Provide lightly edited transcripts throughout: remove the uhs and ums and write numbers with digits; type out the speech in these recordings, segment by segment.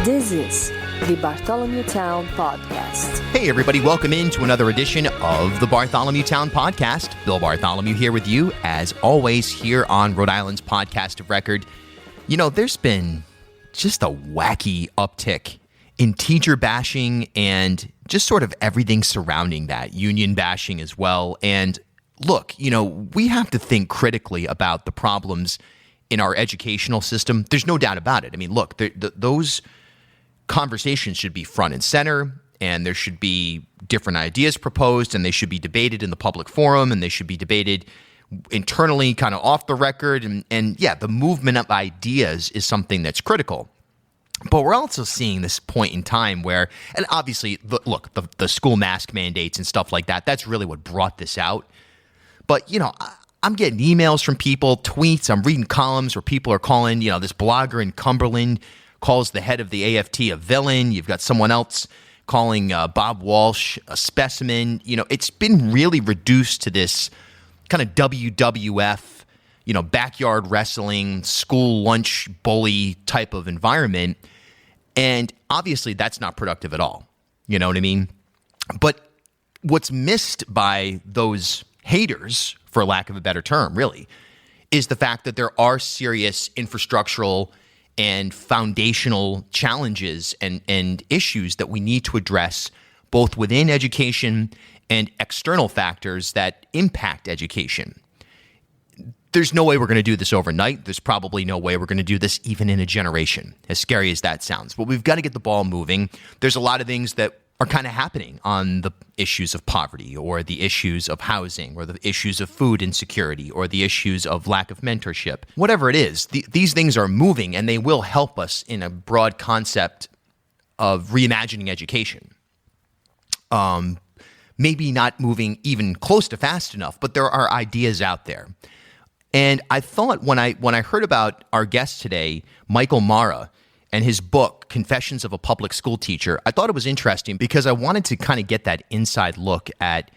This is the Bartholomew Town Podcast. Hey everybody, welcome into another edition of the Bartholomew Town Podcast. Bill Bartholomew here with you, as always, here on Rhode Island's podcast of record. You know, there's been just a wacky uptick in teacher bashing and just sort of everything surrounding that, union bashing as well. And look, you know, we have to think critically about the problems in our educational system. There's no doubt about it. I mean, look, those conversations should be front and center, and there should be different ideas proposed, and they should be debated in the public forum, and they should be debated internally, kind of off the record. And yeah, the movement of ideas is something that's critical. But we're also seeing this point in time where, and obviously, the school mask mandates and stuff like that, that's really what brought this out. But, you know, I'm getting emails from people, tweets, I'm reading columns where people are calling, you know, this blogger in Cumberland calls the head of the AFT a villain. You've got someone else calling Bob Walsh a specimen. You know, it's been really reduced to this kind of WWF, you know, backyard wrestling, school lunch bully type of environment. And obviously that's not productive at all. You know what I mean? But what's missed by those haters, for lack of a better term, really, is the fact that there are serious infrastructural and foundational challenges and issues that we need to address both within education and external factors that impact education. There's no way we're going to do this overnight. There's probably no way we're going to do this even in a generation, as scary as that sounds. But we've got to get the ball moving. There's a lot of things that are kind of happening on the issues of poverty or the issues of housing or the issues of food insecurity or the issues of lack of mentorship. Whatever it is, these things are moving, and they will help us in a broad concept of reimagining education. Maybe not moving even close to fast enough, but there are ideas out there. And I thought when I heard about our guest today, Michael Marra, and his book, Confessions of a Public School Teacher, I thought it was interesting because I wanted to kind of get that inside look at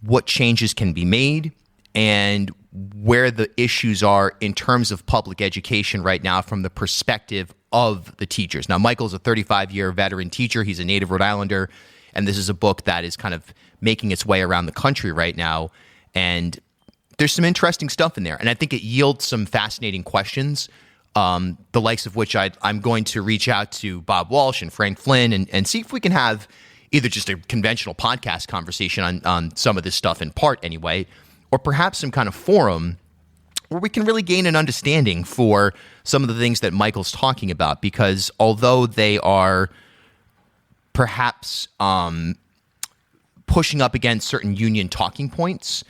what changes can be made and where the issues are in terms of public education right now from the perspective of the teachers. Now, Michael's a 35-year veteran teacher. He's a native Rhode Islander, and this is a book that is kind of making its way around the country right now. And there's some interesting stuff in there, and I think it yields some fascinating questions, the likes of which I'm going to reach out to Bob Walsh and Frank Flynn and see if we can have either just a conventional podcast conversation on some of this stuff in part anyway, or perhaps some kind of forum where we can really gain an understanding for some of the things that Michael's talking about, because although they are perhaps pushing up against certain union talking points,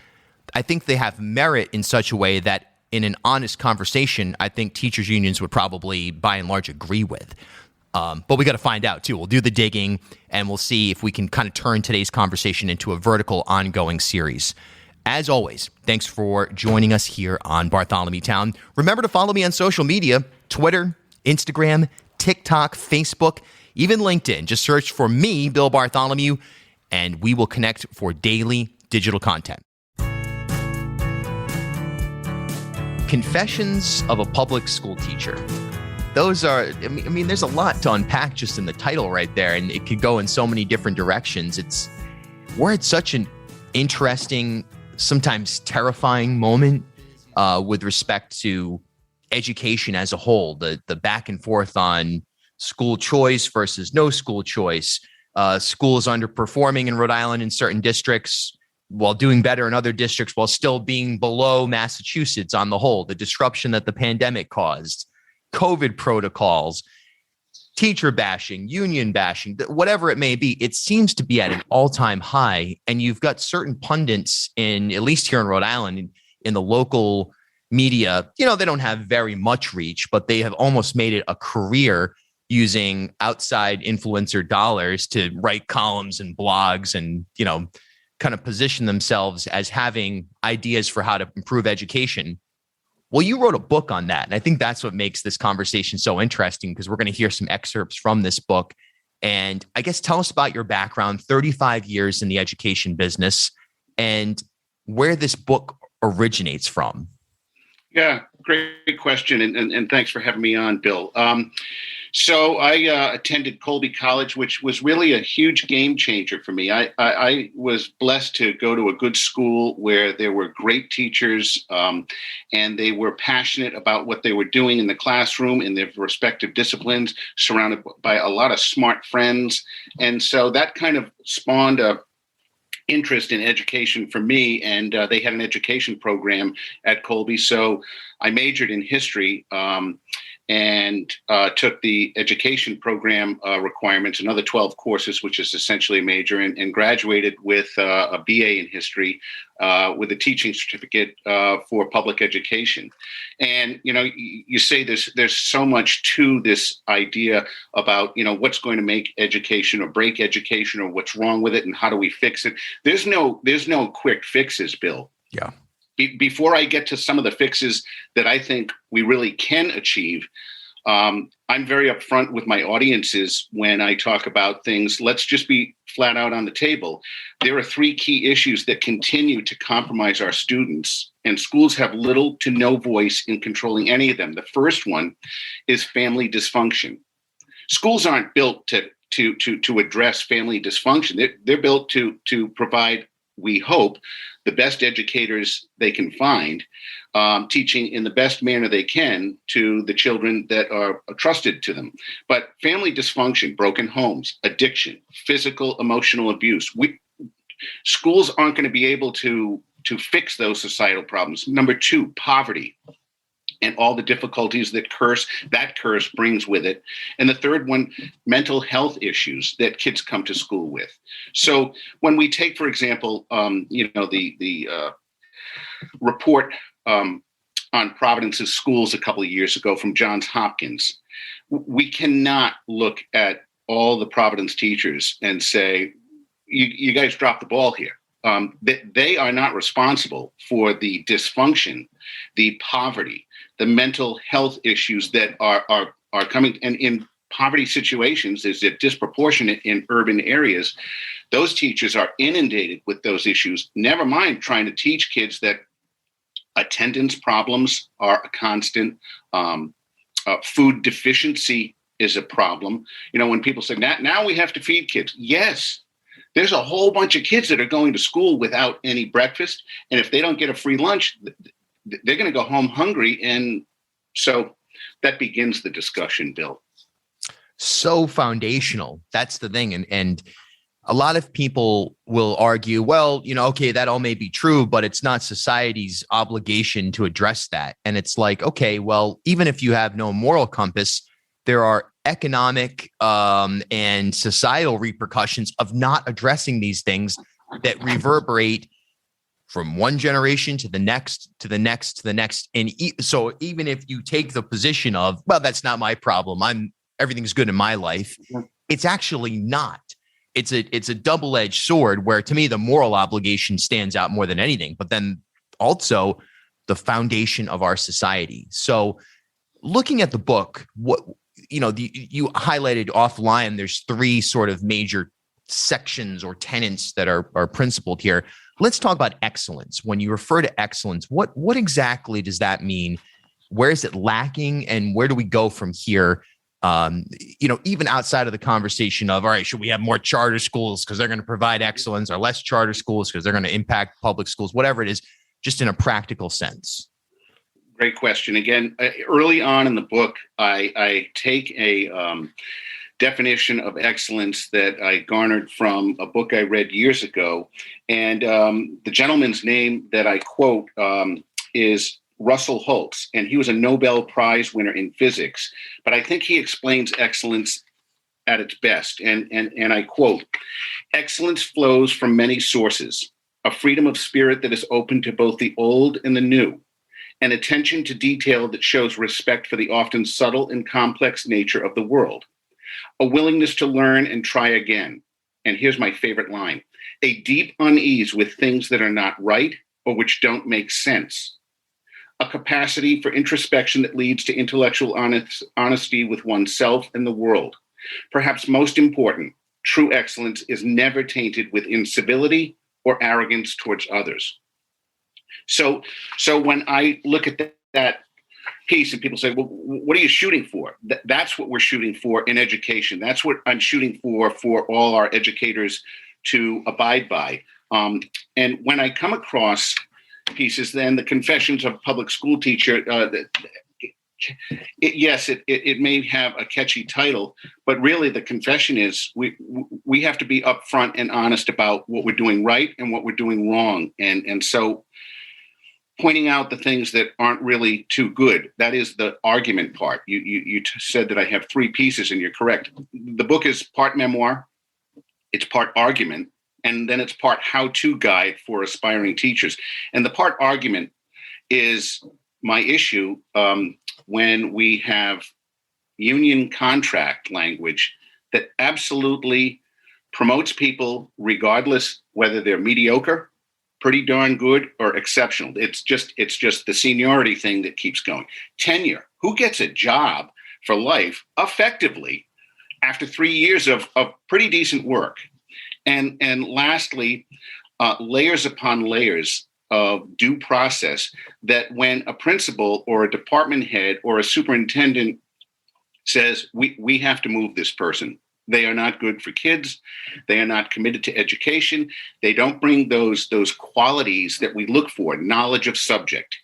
I think they have merit in such a way that in an honest conversation, I think teachers' unions would probably, by and large, agree with. But we got to find out, too. We'll do the digging, and we'll see if we can kind of turn today's conversation into a vertical, ongoing series. As always, thanks for joining us here on Bartholomew Town. Remember to follow me on social media, Twitter, Instagram, TikTok, Facebook, even LinkedIn. Just search for me, Bill Bartholomew, and we will connect for daily digital content. Confessions of a Public School Teacher. Those are, I mean, there's a lot to unpack just in the title right there, and it could go in so many different directions. We're at such an interesting, sometimes terrifying moment with respect to education as a whole, the back and forth on school choice versus no school choice, schools underperforming in Rhode Island in certain districts, while doing better in other districts, while still being below Massachusetts on the whole, the disruption that the pandemic caused, COVID protocols, teacher bashing, union bashing, whatever it may be, it seems to be at an all-time high. And you've got certain pundits at least here in Rhode Island, in the local media, you know, they don't have very much reach, but they have almost made it a career using outside influencer dollars to write columns and blogs and, you know, kind of position themselves as having ideas for how to improve education. Well, you wrote a book on that. And I think that's what makes this conversation so interesting, because we're going to hear some excerpts from this book. And I guess tell us about your background, 35 years in the education business, and where this book originates from. Yeah, great question. And thanks for having me on, Bill. So I attended Colby College, which was really a huge game changer for me. I was blessed to go to a good school where there were great teachers, and they were passionate about what they were doing in the classroom in their respective disciplines, surrounded by a lot of smart friends. And so that kind of spawned a interest in education for me, and they had an education program at Colby. So I majored in history, and took the education program requirements, another 12 courses, which is essentially a major, and graduated with a BA in history with a teaching certificate for public education. And, you say there's so much to this idea about, what's going to make education or break education, or what's wrong with it and how do we fix it. There's no quick fixes, Bill. Yeah. Before I get to some of the fixes that I think we really can achieve, I'm very upfront with my audiences when I talk about things. Let's just be flat out on the table. There are three key issues that continue to compromise our students, and schools have little to no voice in controlling any of them. The first one is family dysfunction. Schools aren't built to address family dysfunction. They're built to provide, we hope, the best educators they can find, teaching in the best manner they can to the children that are trusted to them. But family dysfunction, broken homes, addiction, physical, emotional abuse, schools aren't going to be able to fix those societal problems. Number two, poverty, and all the difficulties that curse brings with it. And the third one, mental health issues that kids come to school with. So when we take, for example, the report on Providence's schools a couple of years ago from Johns Hopkins, we cannot look at all the Providence teachers and say, you guys dropped the ball here. They are not responsible for the dysfunction, the poverty, the mental health issues that are coming. And in poverty situations, is it disproportionate in urban areas? Those teachers are inundated with those issues, never mind trying to teach kids that attendance problems are a constant. Food deficiency is a problem. When people say, now we have to feed kids. Yes. There's a whole bunch of kids that are going to school without any breakfast. And if they don't get a free lunch, they're going to go home hungry. And so that begins the discussion, Bill. So foundational. That's the thing. And a lot of people will argue, well, okay, that all may be true, but it's not society's obligation to address that. And it's like, okay, well, even if you have no moral compass, there are economic and societal repercussions of not addressing these things that reverberate from one generation to the next, to the next, to the next. And so even if you take the position of, well, that's not my problem, everything's good in my life, it's actually not. It's a double-edged sword where, to me, the moral obligation stands out more than anything, but then also the foundation of our society. So looking at the book, you highlighted offline, there's three sort of major sections or tenets that are principled here. Let's talk about excellence. When you refer to excellence, what exactly does that mean? Where is it lacking, and where do we go from here? Even outside of the conversation of, all right, should we have more charter schools because they're going to provide excellence, or less charter schools because they're going to impact public schools, whatever it is, just in a practical sense? Great question. Again, early on in the book, I take a definition of excellence that I garnered from a book I read years ago. And the gentleman's name that I quote is Russell Holtz, and he was a Nobel Prize winner in physics. But I think he explains excellence at its best. And I quote, "Excellence flows from many sources, a freedom of spirit that is open to both the old and the new, an attention to detail that shows respect for the often subtle and complex nature of the world, a willingness to learn and try again." And here's my favorite line: "A deep unease with things that are not right or which don't make sense, a capacity for introspection that leads to intellectual honesty with oneself and the world. Perhaps most important, true excellence is never tainted with incivility or arrogance towards others." So when I look at that piece and people say, well, what are you shooting for? That's what we're shooting for in education. That's what I'm shooting for all our educators to abide by. And when I come across pieces, then the Confessions of a Public School Teacher, it may have a catchy title, but really the confession is we have to be upfront and honest about what we're doing right and what we're doing wrong. And so pointing out the things that aren't really too good, that is the argument part. You said that I have 3 pieces, and you're correct. The book is part memoir, it's part argument, and then it's part how-to guide for aspiring teachers. And the part argument is my issue when we have union contract language that absolutely promotes people regardless whether they're mediocre, pretty darn good, or exceptional. It's just the seniority thing that keeps going. Tenure. Who gets a job for life effectively after 3 years of pretty decent work? And lastly, layers upon layers of due process that when a principal or a department head or a superintendent says, we have to move this person. They are not good for kids. They are not committed to education. They don't bring those qualities that we look for: knowledge of subject,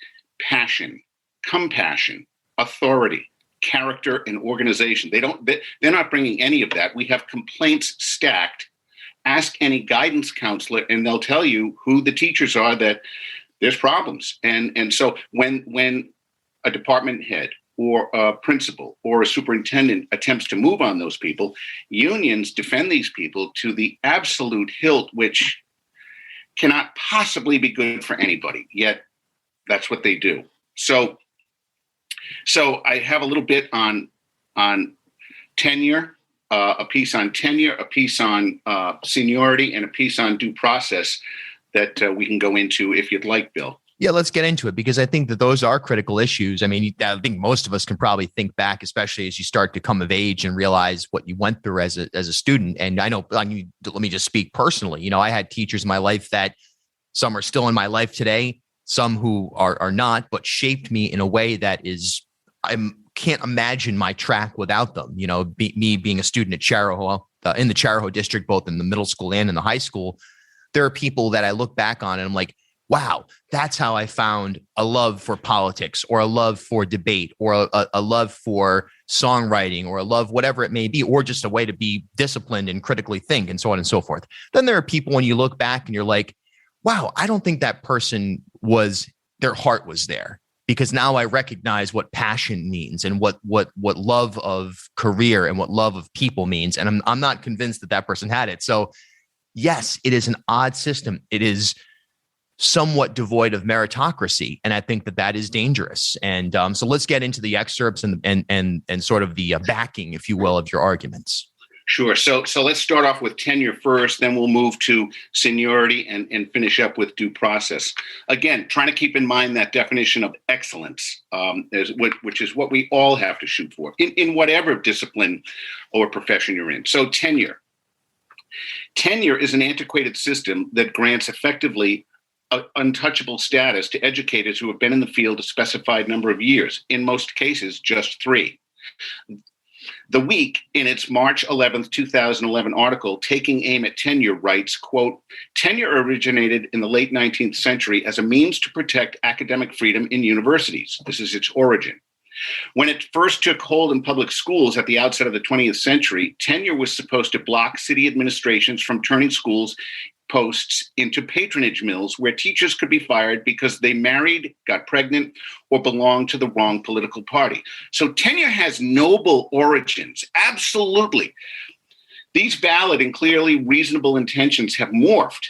passion, compassion, authority, character, and organization. They're not bringing any of that. We have complaints stacked. Ask any guidance counselor, and they'll tell you who the teachers are that there's problems. And so when a department head or a principal or a superintendent attempts to move on those people, unions defend these people to the absolute hilt, which cannot possibly be good for anybody. Yet that's what they do. So I have a little bit on tenure, a piece on tenure, a piece on seniority, and a piece on due process that we can go into if you'd like, Bill. Yeah, let's get into it, because I think that those are critical issues. I mean, I think most of us can probably think back, especially as you start to come of age and realize what you went through as a student. And I know, let me just speak personally. I had teachers in my life that some are still in my life today, some who are not, but shaped me in a way that is, I can't imagine my track without them. Me being a student at Charahoe, in the Charahoe district, both in the middle school and in the high school, there are people that I look back on and I'm like, wow, that's how I found a love for politics, or a love for debate, or a love for songwriting, or a love, whatever it may be, or just a way to be disciplined and critically think, and so on and so forth. Then there are people when you look back and you're like, wow, I don't think that person their heart was there, because now I recognize what passion means and what love of career and what love of people means. And I'm not convinced that person had it. So yes, it is an odd system. It is somewhat devoid of meritocracy. And I think that is dangerous. And so let's get into the excerpts and sort of the backing, if you will, of your arguments. Sure. So let's start off with tenure first, then we'll move to seniority and finish up with due process. Again, trying to keep in mind that definition of excellence, which is what we all have to shoot for in whatever discipline or profession you're in. So tenure. Tenure is an antiquated system that grants effectively untouchable status to educators who have been in the field a specified number of years, in most cases, just 3. The Week, in its March 11th, 2011 article, Taking Aim at Tenure, writes, quote, "Tenure originated in the late 19th century as a means to protect academic freedom in universities." This is its origin. When it first took hold in public schools at the outset of the 20th century, tenure was supposed to block city administrations from turning schools posts into patronage mills where teachers could be fired because they married, got pregnant, or belonged to the wrong political party. So tenure has noble origins, absolutely. These valid and clearly reasonable intentions have morphed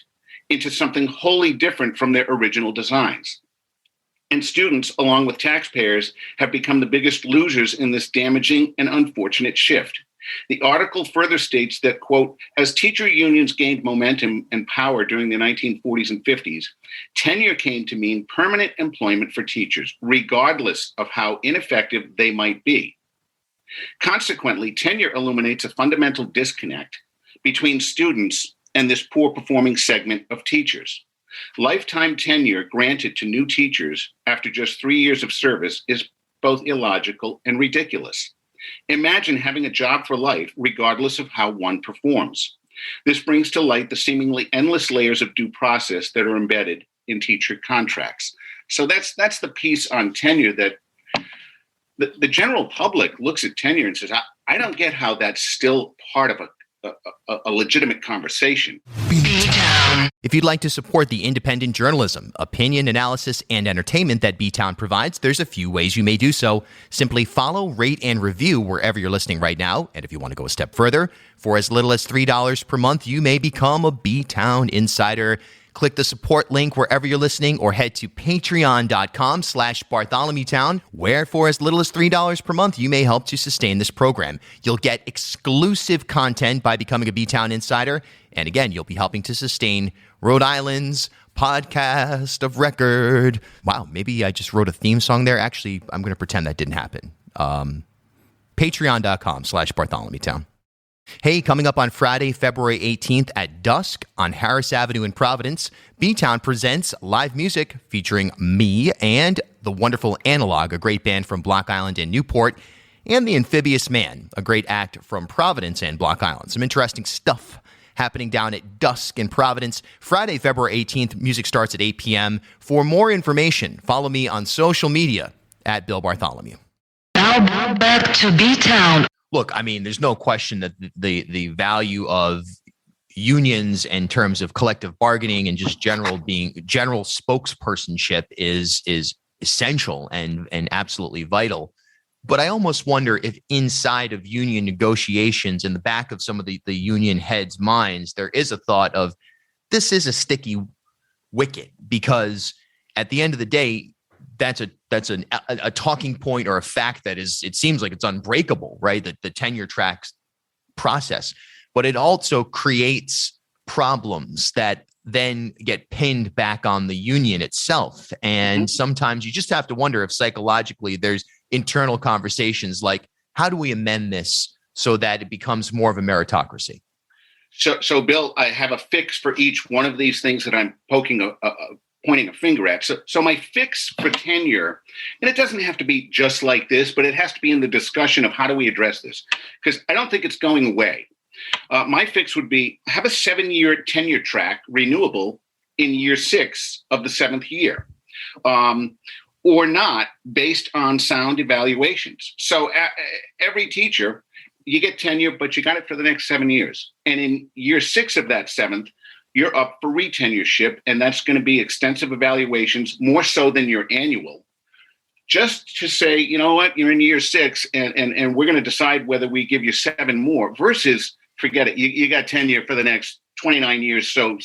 into something wholly different from their original designs. And students, along with taxpayers, have become the biggest losers in this damaging and unfortunate shift. The article further states that, quote, "As teacher unions gained momentum and power during the 1940s and 50s, tenure came to mean permanent employment for teachers, regardless of how ineffective they might be. Consequently, tenure illuminates a fundamental disconnect between students and this poor-performing segment of teachers. Lifetime tenure granted to new teachers after just 3 years of service is both illogical and ridiculous. Imagine having a job for life, regardless of how one performs. This brings to light the seemingly endless layers of due process that are embedded in teacher contracts. So that's the piece on tenure that the general public looks at tenure and says, I don't get how that's still part of a legitimate conversation. If you'd like to support the independent journalism, opinion, analysis, and entertainment that B-Town provides, there's a few ways you may do so. Simply follow, rate, and review wherever you're listening right now. And if you want to go a step further, for as little as $3 per month, you may become a B-Town insider. Click the support link wherever you're listening or head to patreon.com/BartholomewTown, where for as little as $3 per month, you may help to sustain this program. You'll get exclusive content by becoming a B-Town insider. And again, you'll be helping to sustain Rhode Island's podcast of record. Wow, maybe I just wrote a theme song there. Actually, I'm going to pretend that didn't happen. Patreon.com/BartholomewTown. Hey, coming up on Friday, February 18th at dusk on Harris Avenue in Providence, B-Town presents live music featuring me and the wonderful Analog, a great band from Block Island and Newport, and the Amphibious Man, a great act from Providence and Block Island. Some interesting stuff happening down at dusk in Providence. Friday, February 18th, music starts at 8 p.m. For more information, follow me on social media at Bill Bartholomew. Now back to B-Town. Look, I mean, there's no question that the value of unions in terms of collective bargaining and just general spokespersonship is essential and absolutely vital. But I almost wonder if inside of union negotiations, in the back of some of the union heads' minds, there is a thought of this is a sticky wicket, because at the end of the day, that's a talking point or a fact that is, it seems like it's unbreakable, right? The tenure tracks process, but it also creates problems that then get pinned back on the union itself. And sometimes you just have to wonder if psychologically there's internal conversations like, how do we amend this so that it becomes more of a meritocracy? So Bill, I have a fix for each one of these things that I'm pointing a finger at. So my fix for tenure, and it doesn't have to be just like this, but it has to be in the discussion of how do we address this? Because I don't think it's going away. My fix would be have a 7-year tenure track renewable in year 6 of the 7th year, or not, based on sound evaluations. So every teacher, you get tenure, but you got it for the next 7 years. And in year 6 of that 7th, you're up for retenureship, and that's going to be extensive evaluations, more so than your annual, just to say, you know what, you're in year 6, and we're going to decide whether we give you 7 more, versus forget it, you got tenure for the next 29 years, so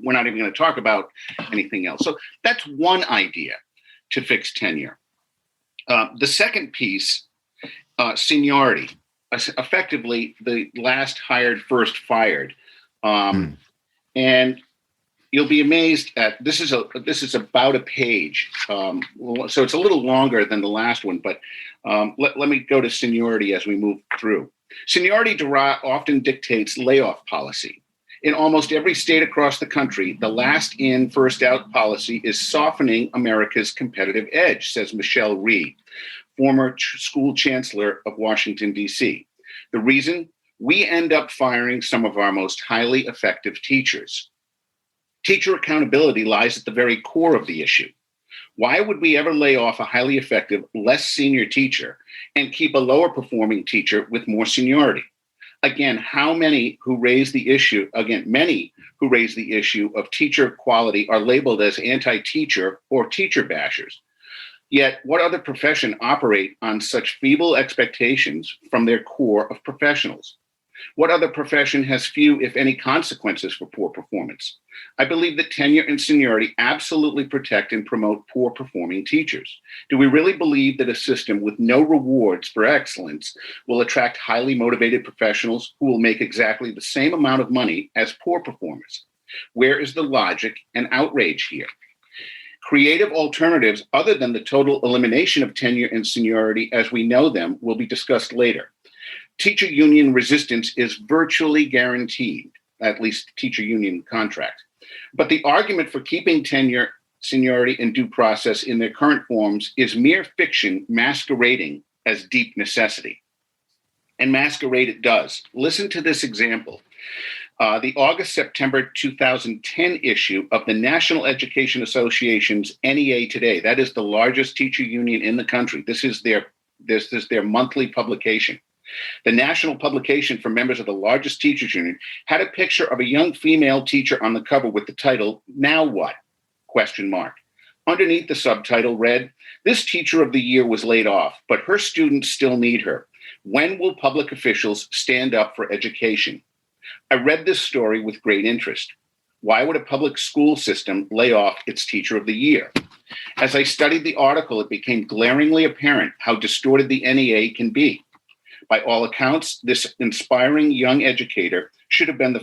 we're not even going to talk about anything else. So that's one idea to fix tenure. The second piece, seniority, effectively the last hired, first fired. And you'll be amazed at this is about a page, so it's a little longer than the last one. But let me go to seniority as we move through. Seniority often dictates layoff policy. In almost every state across the country, the last in, first out policy is softening America's competitive edge, says Michelle Rhee, former school chancellor of Washington, D.C. The reason? We end up firing some of our most highly effective teachers. Teacher accountability lies at the very core of the issue. Why would we ever lay off a highly effective, less senior teacher and keep a lower performing teacher with more seniority? Again, many who raise the issue of teacher quality are labeled as anti-teacher or teacher bashers. Yet, what other profession operate on such feeble expectations from their core of professionals? What other profession has few, if any, consequences for poor performance? I believe that tenure and seniority absolutely protect and promote poor performing teachers. Do we really believe that a system with no rewards for excellence will attract highly motivated professionals who will make exactly the same amount of money as poor performers? Where is the logic and outrage here? Creative alternatives other than the total elimination of tenure and seniority as we know them will be discussed later. Teacher union resistance is virtually guaranteed, at least teacher union contract. But the argument for keeping tenure seniority, and due process in their current forms is mere fiction masquerading as deep necessity. And masquerade it does. Listen to this example. The August-September 2010 issue of the National Education Association's NEA Today, that is the largest teacher union in the country. This is their monthly publication. The national publication for members of the largest teachers union had a picture of a young female teacher on the cover with the title, "Now What?" ? Underneath the subtitle read, "This teacher of the year was laid off, but her students still need her. When will public officials stand up for education?" I read this story with great interest. Why would a public school system lay off its teacher of the year? As I studied the article, it became glaringly apparent how distorted the NEA can be. By all accounts, this inspiring young educator should have been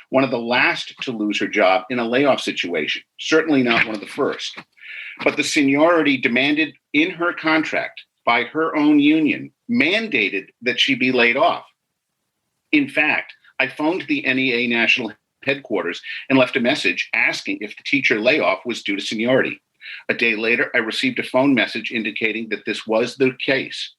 one of the last to lose her job in a layoff situation, certainly not one of the first. But the seniority demanded in her contract by her own union mandated that she be laid off. In fact, I phoned the NEA national headquarters and left a message asking if the teacher layoff was due to seniority. A day later, I received a phone message indicating that this was the case.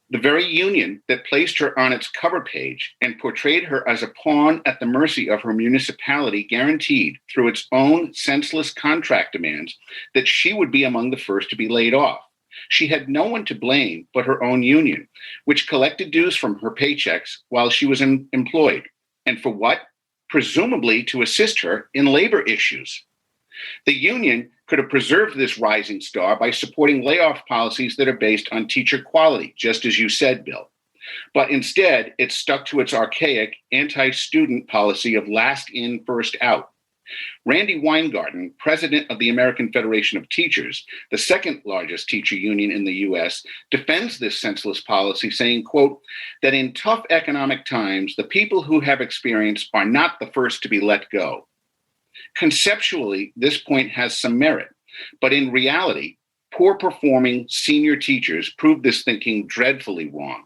The very union that placed her on its cover page and portrayed her as a pawn at the mercy of her municipality guaranteed through its own senseless contract demands that she would be among the first to be laid off. She had no one to blame but her own union, which collected dues from her paychecks while she was employed. And for what? Presumably to assist her in labor issues. The union could have preserved this rising star by supporting layoff policies that are based on teacher quality, just as you said, Bill. But instead, it stuck to its archaic anti-student policy of last in, first out. Randy Weingarten, president of the American Federation of Teachers, the second largest teacher union in the U.S., defends this senseless policy, saying, quote, that in tough economic times, the people who have experience are not the first to be let go. Conceptually, this point has some merit, but in reality, poor performing senior teachers prove this thinking dreadfully wrong.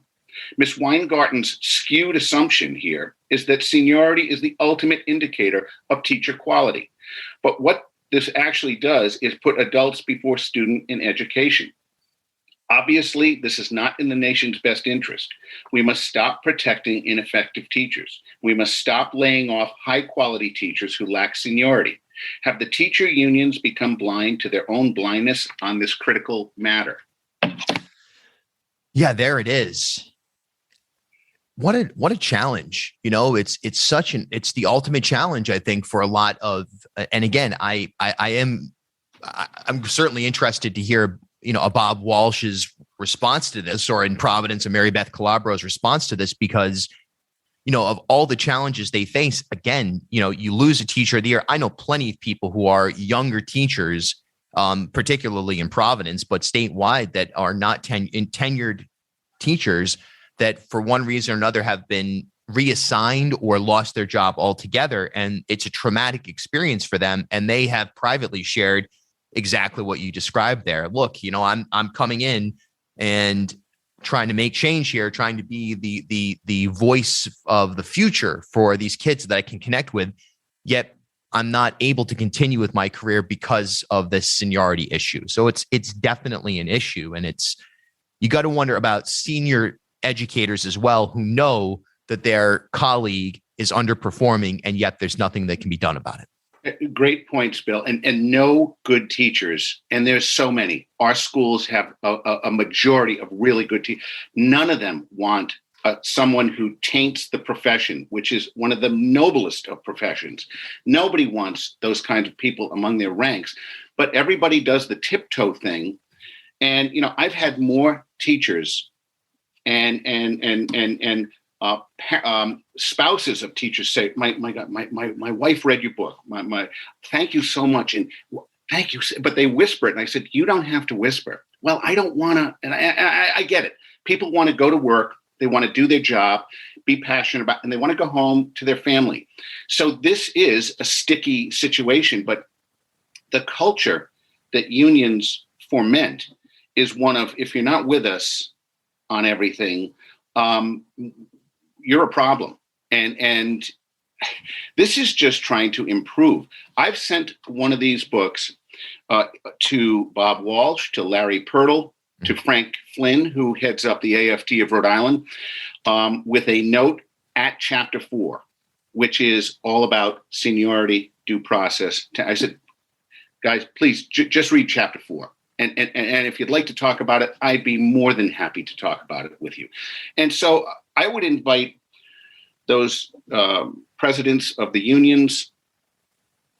Ms. Weingarten's skewed assumption here is that seniority is the ultimate indicator of teacher quality. But what this actually does is put adults before student in education. Obviously, this is not in the nation's best interest. We must stop protecting ineffective teachers. We must stop laying off high-quality teachers who lack seniority. Have the teacher unions become blind to their own blindness on this critical matter? Yeah, there it is. What a challenge. You know, it's the ultimate challenge, I think, for a lot of, and again, I'm certainly interested to hear, you know, a Bob Walsh's response to this, or in Providence, a Mary Beth Calabro's response to this, because, you know, of all the challenges they face, again, you know, you lose a teacher of the year. I know plenty of people who are younger teachers, particularly in Providence, but statewide, that are not tenured teachers that for one reason or another have been reassigned or lost their job altogether. And it's a traumatic experience for them. And they have privately shared exactly what you described there. Look, you know, I'm coming in and trying to make change here, trying to be the voice of the future for these kids that I can connect with, yet I'm not able to continue with my career because of this seniority issue. So it's definitely an issue. And you got to wonder about senior educators as well, who know that their colleague is underperforming, and yet there's nothing that can be done about it. Great points, Bill. And no good teachers, and there's so many. Our schools have a majority of really good teachers. None of them want someone who taints the profession, which is one of the noblest of professions. Nobody wants those kinds of people among their ranks, but everybody does the tiptoe thing. And, you know, I've had more teachers and spouses of teachers say, my God, my wife read your book. My thank you so much. And thank you. But they whisper it. And I said, you don't have to whisper. Well, I don't want to. And I get it. People want to go to work. They want to do their job, be passionate about, and they want to go home to their family. So this is a sticky situation, but the culture that unions foment is one of, if you're not with us on everything, you're a problem. And this is just trying to improve. I've sent one of these books to Bob Walsh, to Larry Pirtle, to Frank Flynn, who heads up the AFT of Rhode Island, with a note at chapter 4, which is all about seniority, due process. I said, guys, please just read chapter 4. And if you'd like to talk about it, I'd be more than happy to talk about it with you. And so I would invite those presidents of the unions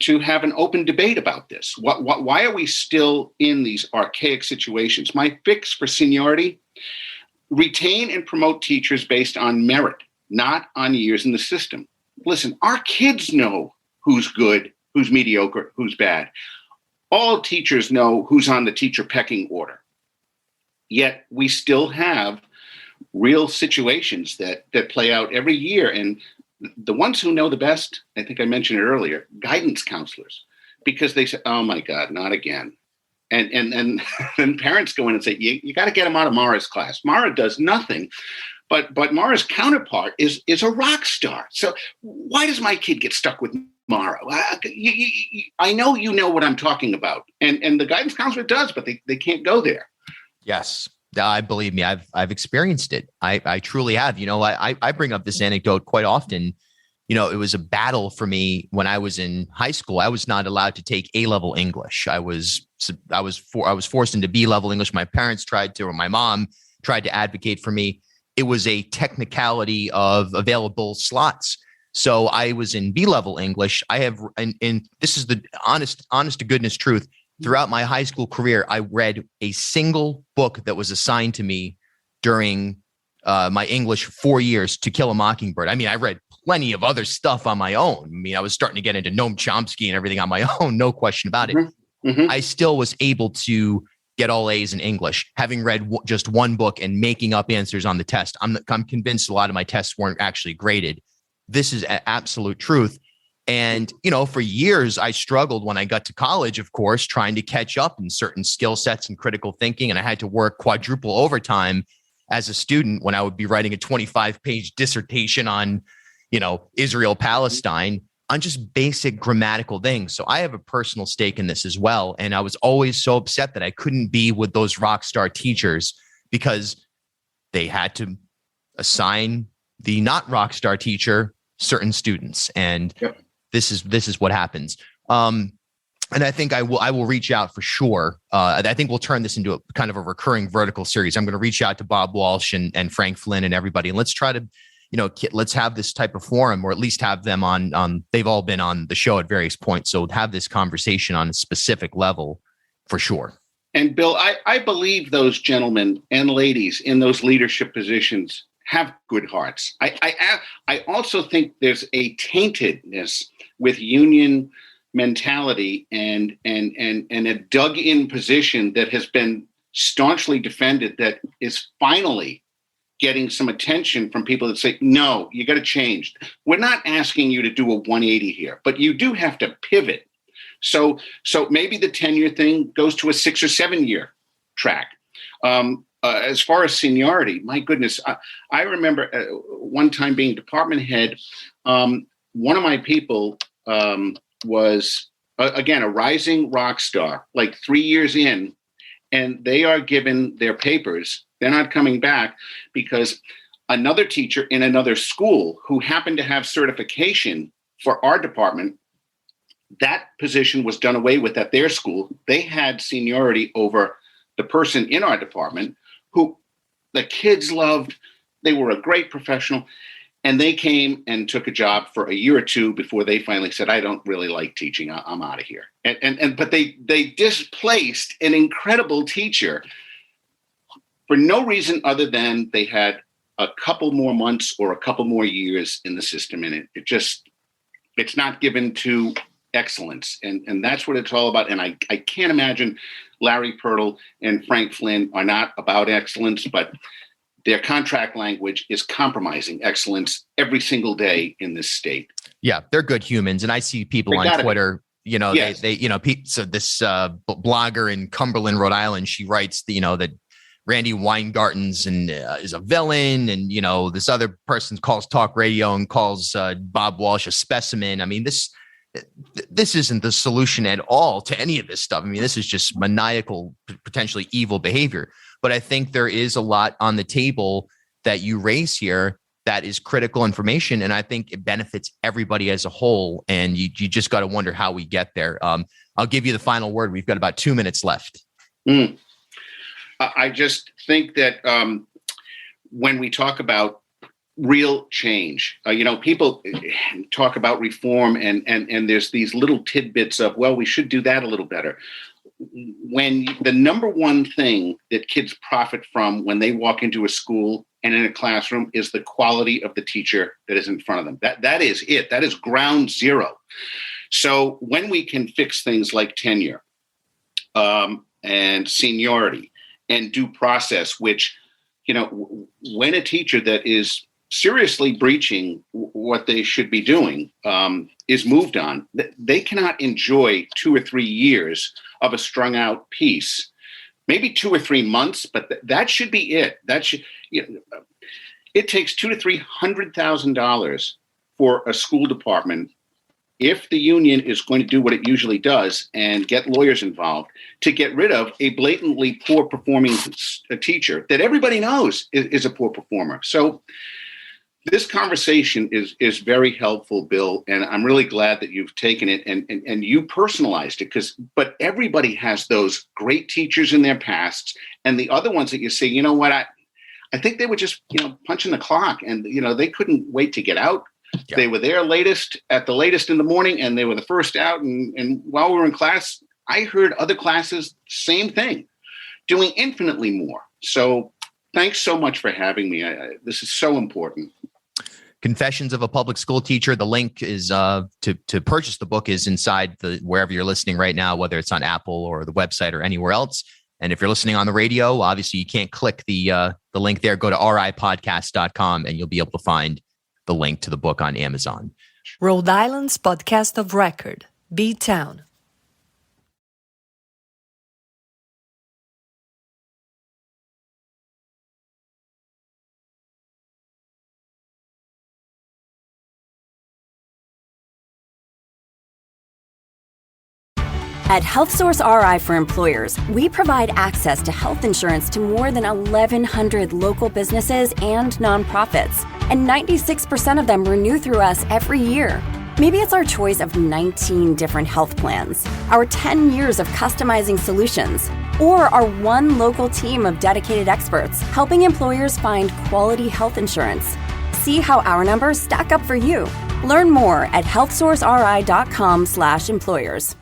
to have an open debate about this. Why are we still in these archaic situations? My fix for seniority: retain and promote teachers based on merit, not on years in the system. Listen, our kids know who's good, who's mediocre, who's bad. All teachers know who's on the teacher pecking order. Yet we still have real situations that play out every year. And the ones who know the best, I think I mentioned it earlier, guidance counselors, because they say, oh my God, not again. And then parents go in and say, you got to get him out of Marra's class. Marra does nothing, but Marra's counterpart is a rock star. So why does my kid get stuck with Marra? I know you know what I'm talking about. And the guidance counselor does, but they can't go there. Yes. I believe me, I've experienced it. I truly have. I bring up this anecdote quite often. It was a battle for me when I was in high school. I was not allowed to take A-level English. I was forced into B-level English. My parents tried to, or my mom tried to advocate for me. It was a technicality of available slots. So I was in B-level English. I have, and this is the honest to goodness truth. Throughout my high school career, I read a single book that was assigned to me during my English 4 years, To Kill a Mockingbird. I mean, I read plenty of other stuff on my own. I mean, I was starting to get into Noam Chomsky and everything on my own, no question about it. Mm-hmm. I still was able to get all A's in English, having read just one book and making up answers on the test. I'm convinced a lot of my tests weren't actually graded. This is absolute truth. And, for years, I struggled when I got to college, of course, trying to catch up in certain skill sets and critical thinking. And I had to work quadruple overtime as a student when I would be writing a 25-page dissertation on, Israel, Palestine, on just basic grammatical things. So I have a personal stake in this as well. And I was always so upset that I couldn't be with those rock star teachers because they had to assign the not rock star teacher certain students. And This is what happens. And I think I will reach out for sure. I think we'll turn this into a kind of a recurring vertical series. I'm going to reach out to Bob Walsh and Frank Flynn and everybody, and let's try to, let's have this type of forum, or at least have them on. They've all been on the show at various points, so have this conversation on a specific level for sure. And Bill, I believe those gentlemen and ladies in those leadership positions have good hearts. I also think there's a taintedness with union mentality and a dug-in position that has been staunchly defended, that is finally getting some attention from people that say, no, you got to change. We're not asking you to do a 180 here, but you do have to pivot. So maybe the tenure thing goes to a 6 or 7 year track. As far as seniority, my goodness, I remember one time being department head. One of my people was, again, a rising rock star, like 3 years in, and they are given their papers. They're not coming back because another teacher in another school who happened to have certification for our department, that position was done away with at their school. They had seniority over the person in our department who the kids loved. They were a great professional. And they came and took a job for a year or two before they finally said, I don't really like teaching. I'm out of here. But they displaced an incredible teacher for no reason other than they had a couple more months or a couple more years in the system. And it's not given to excellence. And that's what it's all about. And I can't imagine Larry Pirtle and Frank Flynn are not about excellence, but their contract language is compromising excellence every single day in this state. Yeah, they're good humans. And I see people on Twitter, yes. So this blogger in Cumberland, Rhode Island, she writes, that Randy Weingarten's and is a villain, and this other person calls talk radio and calls Bob Walsh a specimen. I mean, this isn't the solution at all to any of this stuff. I mean, this is just maniacal, potentially evil behavior. But I think there is a lot on the table that you raise here that is critical information, and I think it benefits everybody as a whole. And you just got to wonder how we get there. I'll give you the final word. We've got about 2 minutes left. I just think that when we talk about real change, people talk about reform and there's these little tidbits of, well, we should do that a little better. When the number one thing that kids profit from when they walk into a school and in a classroom is the quality of the teacher that is in front of them. That is it. That is ground zero. So when we can fix things like tenure and seniority and due process, which, when a teacher that is seriously breaching what they should be doing is moved on, they cannot enjoy 2 or 3 years of a strung out piece, maybe 2 or 3 months, but that should be it. It takes $200,000 to $300,000 for a school department, if the union is going to do what it usually does and get lawyers involved, to get rid of a blatantly poor performing teacher that everybody knows is a poor performer. So this conversation is very helpful, Bill, and I'm really glad that you've taken it and you personalized it, but everybody has those great teachers in their pasts and the other ones that you say, you know what, I think they were just, punching the clock and, they couldn't wait to get out. Yeah. They were there at the latest in the morning, and they were the first out. And while we were in class, I heard other classes, same thing, doing infinitely more. So thanks so much for having me. This is so important. Confessions of a Public School Teacher. The link is to purchase the book is inside wherever you're listening right now, whether it's on Apple or the website or anywhere else. And if you're listening on the radio, obviously you can't click the link there. Go to ripodcast.com and you'll be able to find the link to the book on Amazon. Rhode Island's podcast of record, B-Town. At HealthSource RI for Employers, we provide access to health insurance to more than 1,100 local businesses and nonprofits, and 96% of them renew through us every year. Maybe it's our choice of 19 different health plans, our 10 years of customizing solutions, or our one local team of dedicated experts helping employers find quality health insurance. See how our numbers stack up for you. Learn more at healthsourceri.com/employers.